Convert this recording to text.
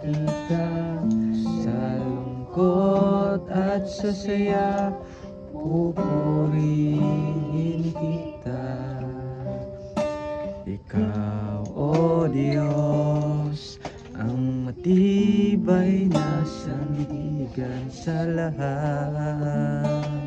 kita sa lungkot at sa saya, pupurihin kita. Ikaw, O Diyos, ang matibay na sandigan sa lahat.